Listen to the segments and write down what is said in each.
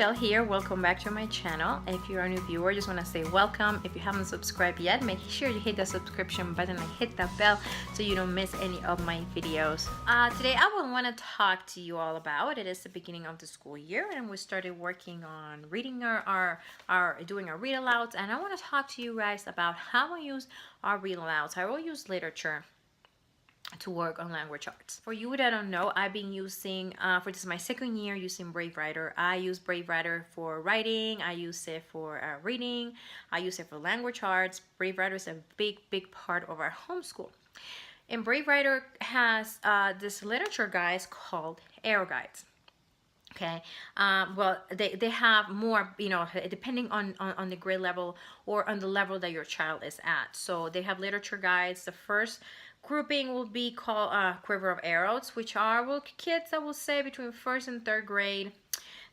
Michelle here. Welcome back to my channel. If you're a new viewer, just want to say welcome. If you haven't subscribed yet, make sure you hit the subscription button and hit that bell so you don't miss any of my videos. Today I will want to talk to you all about, it is the beginning of the school year and we started working on reading doing our read alouds, and I want to talk to you guys about how we use our read alouds. I will use literature to work on language arts. For you that don't know, I've been using, for this is my second year using Bravewriter. I use Bravewriter for writing, I use it for reading, I use it for language arts. Bravewriter is a big part of our homeschool. And Bravewriter has this literature guides called arrow guides. Okay, well, they have more, you know, depending on the grade level or on the level that your child is at. So they have literature guides. The first grouping will be called Quiver of Arrows, which are, well, kids, I will say, between first and third grade.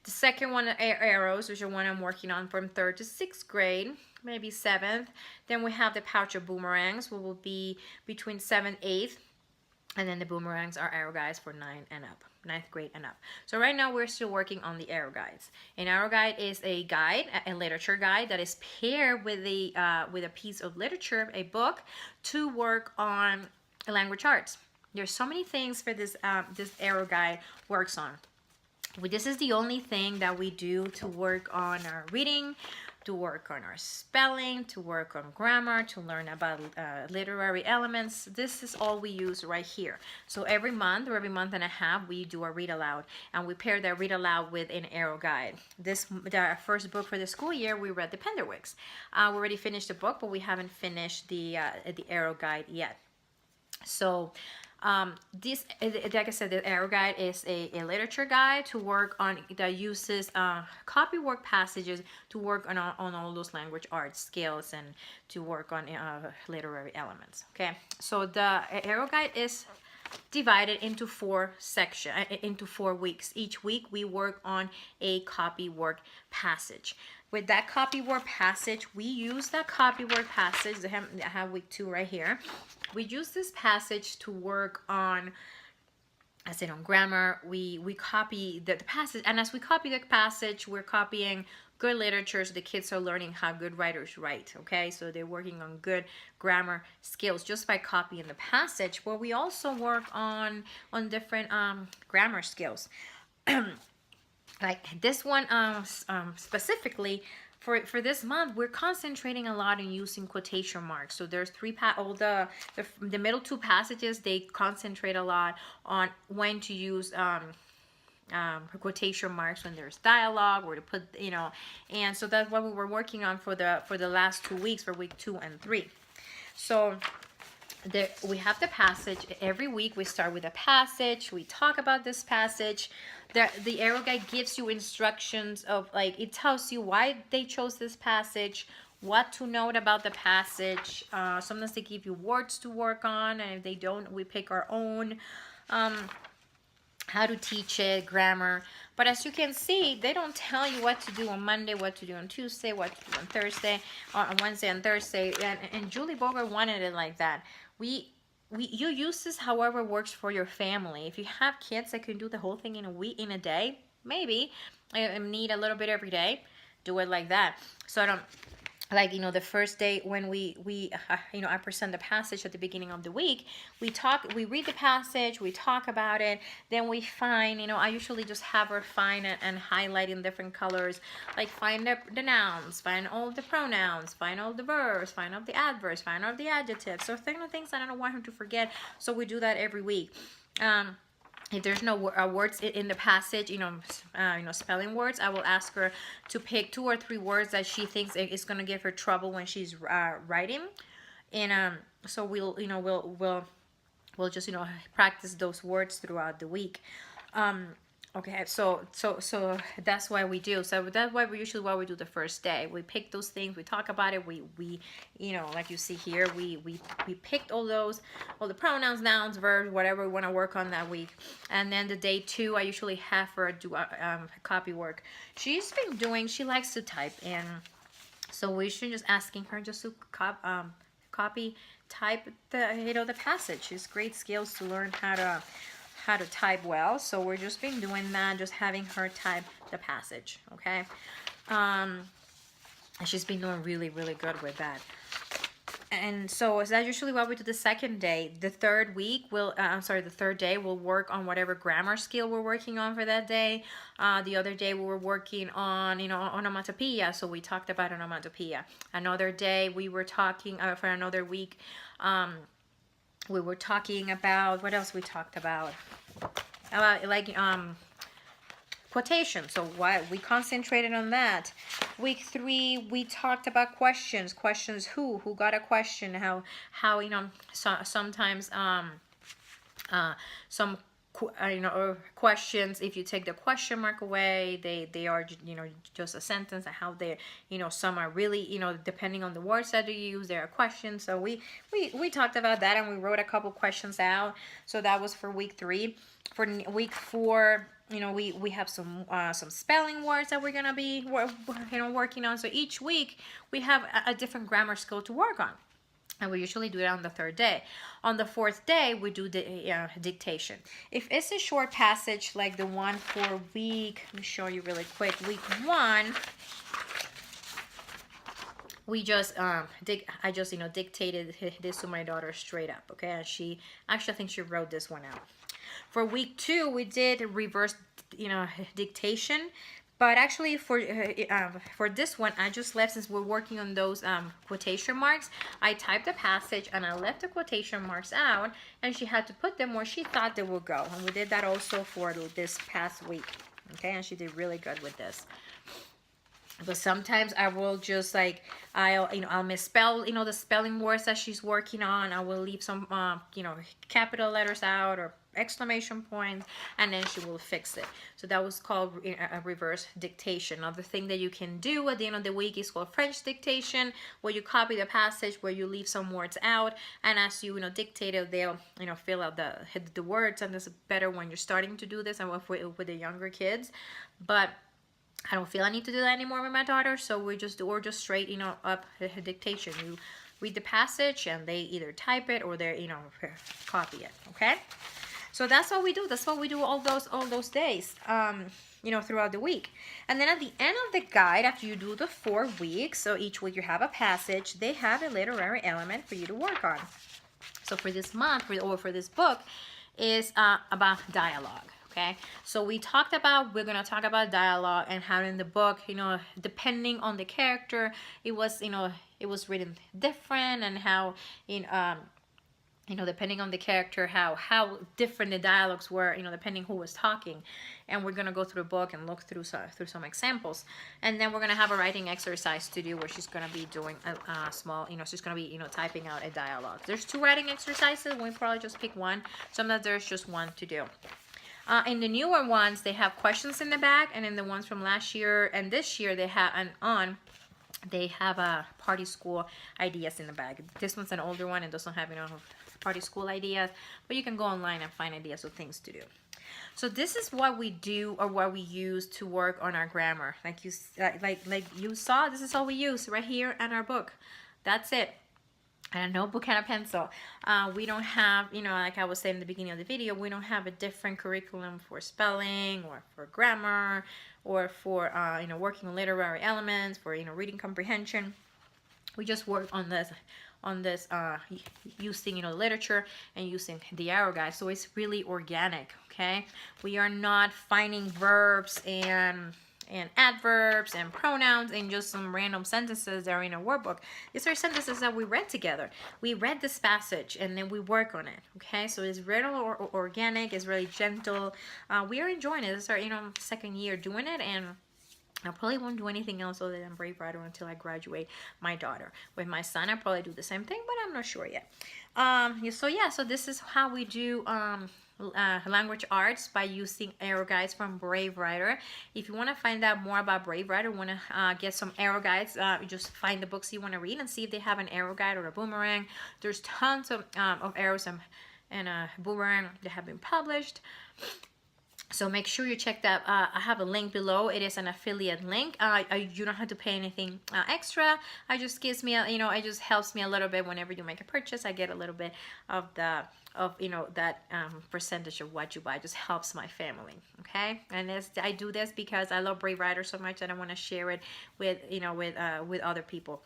The second one, Arrows, which is one I'm working on from third to sixth grade, maybe seventh. Then we have the Pouch of Boomerangs, which will be between seventh, eighth. And then the boomerangs are arrow guides for 9 and up, 9th grade and up. So right now we're still working on the arrow guides. An arrow guide is a guide, a literature guide that is paired with a piece of literature, a book, to work on language arts. There's so many things for this this arrow guide works on. This is the only thing that we do to work on our reading, to work on our spelling, to work on grammar, to learn about literary elements. This is all we use right here. So every month or every month and a half, we do a read aloud, and we pair that read aloud with an arrow guide. Our first book for the school year, we read The Penderwicks. We already finished the book, but we haven't finished the arrow guide yet. So this, like I said, the arrow guide is a literature guide to work on, that uses copy work passages to work on all those language arts skills and to work on literary elements. Okay, so the arrow guide is divided into 4 sections, into 4 weeks. Each week we work on a copy work passage. With that copy work passage, we use that copy work passage. I have week 2 right here. We use this passage to work on, I said, on grammar. We copy the passage, and as we copy the passage, we're copying good literature, so the kids are learning how good writers write. Okay, so they're working on good grammar skills just by copying the passage. But we also work on different grammar skills. Like this one specifically, for this month, we're concentrating a lot on using quotation marks. So there's the middle 2 passages, they concentrate a lot on when to use quotation marks when there's dialogue, or to put, you know, and so that's what we were working on for the last 2 weeks, for week 2 and 3. So we have the passage. Every week we start with a passage, we talk about this passage. The arrow guide gives you instructions of, like, it tells you why they chose this passage, what to note about the passage. Sometimes they give you words to work on, and if they don't, we pick our own. How to teach it, grammar. But as you can see, they don't tell you what to do on Monday, what to do on Tuesday, what to do on Thursday, or on Wednesday and Thursday. And Julie Bogart wanted it like that. You use this however works for your family. If you have kids that can do the whole thing in a week, in a day, maybe I need a little bit every day, do it like that. So I don't, like, you know, the first day when we you know, I present the passage at the beginning of the week, we read the passage, we talk about it, then we find, you know, I usually just have her find it and highlight in different colors, like find the nouns, find all the pronouns, find all the verbs, find all the adverbs, find all the adjectives. So things I don't want her to forget, so we do that every week. If there's no words in the passage, you know, spelling words, I will ask her to pick 2 or 3 words that she thinks is going to give her trouble when she's writing, and so we'll just, you know, practice those words throughout the week. Okay, so that's why we do. So that's why we usually what we do the first day. We pick those things, we talk about it, we you know, like you see here, we picked all the pronouns, nouns, verbs, whatever we want to work on that week. And then the day 2, I usually have her do copy work. She likes to type, and so we should just asking her just to copy type the passage. It's great skills to learn how to type well. So we're just been doing that, just having her type the passage, okay? And she's been doing really, really good with that. And so that's usually what we do the second day. The third week, the third day, we'll work on whatever grammar skill we're working on for that day. The other day we were working on, onomatopoeia, so we talked about onomatopoeia. Another day we were talking, for another week, we were talking about, what else we talked about? Quotation. So we concentrated on that. Week 3, we talked about questions. Who got a question? How sometimes some questions, if you take the question mark away, they are just a sentence, and how they some are really depending on the words that you use, there are questions. So we talked about that, and we wrote a couple questions out. So that was for week 3. For week 4, we have some spelling words that we're gonna be working on. So each week we have a different grammar skill to work on, and we usually do it on the 3rd day. On the 4th day, we do the dictation. If it's a short passage like the one for week, let me show you really quick. Week 1, we just I just dictated this to my daughter straight up, okay? And she actually, I think she wrote this one out. For week 2, we did reverse dictation, but actually for this one, I just left, since we're working on those quotation marks, I typed the passage and I left the quotation marks out, and she had to put them where she thought they would go. And we did that also for this past week, okay? And she did really good with this. But sometimes I will just I'll misspell the spelling words that she's working on. I will leave some capital letters out or exclamation points, and then she will fix it. So that was called a reverse dictation. Another thing that you can do at the end of the week is called French dictation, where you copy the passage, where you leave some words out, and as you dictate it, they'll fill out the words. And it's better when you're starting to do this and with the younger kids. But I don't feel I need to do that anymore with my daughter, so we're just straight up dictation. You read the passage and they either type it or they copy it, okay? So that's what we do. That's what we do all those days throughout the week. And then at the end of the guide, after you do the 4 weeks, so each week you have a passage, they have a literary element for you to work on. So for this month, or for this book, is about dialogue. Okay, so we're gonna talk about dialogue, and how in the book, depending on the character, it was written different, and how depending on the character, how different the dialogues were, depending who was talking. And we're gonna go through the book and look through some examples, and then we're gonna have a writing exercise to do, where she's gonna be doing a small, she's gonna be typing out a dialogue. There's 2 writing exercises. We probably just pick one. Sometimes there's just one to do. In the newer ones, they have questions in the back, and in the ones from last year and this year, they have party school ideas in the back. This one's an older one and doesn't have party school ideas, but you can go online and find ideas of things to do. So this is what we do, or what we use to work on our grammar. Like you saw, this is all we use right here in our book. That's it. And a notebook and a pencil. We don't have, like I was saying in the beginning of the video, we don't have a different curriculum for spelling or for grammar or for, working on literary elements, for, reading comprehension. We just work on this using, literature and using the arrow guide. So it's really organic, okay? We are not finding verbs and adverbs and pronouns and just some random sentences that are in a workbook. These are sentences that we read together. We read this passage and then we work on it, okay? So it's really organic, it's really gentle. We are enjoying it. This is our 2nd year doing it, and I probably won't do anything else other than Bravewriter until I graduate my daughter. With my son, I probably do the same thing, but I'm not sure yet. So this is how we do language arts, by using arrow guides from Bravewriter. If you want to find out more about Bravewriter, want to get some arrow guides, you just find the books you want to read and see if they have an arrow guide or a boomerang. There's tons of arrows and a boomerang that have been published. So make sure you check that. I have a link below. It is an affiliate link. You don't have to pay anything extra. I just gives me a, it just helps me a little bit whenever you make a purchase. I get a little bit of the that percentage of what you buy. It just helps my family. Okay, and I do this because I love Bravewriter so much and I want to share it with with other people.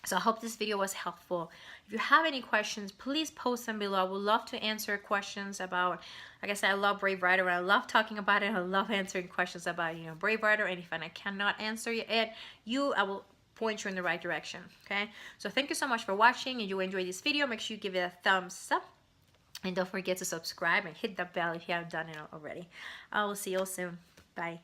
So I hope this video was helpful. If you have any questions, please post them below. I would love to answer questions about, like I said, I love Bravewriter. I love talking about it. I love answering questions about, Bravewriter. And if I cannot answer it, I will point you in the right direction. Okay. So thank you so much for watching. If you enjoyed this video, make sure you give it a thumbs up. And don't forget to subscribe and hit that bell if you haven't done it already. I will see you all soon. Bye.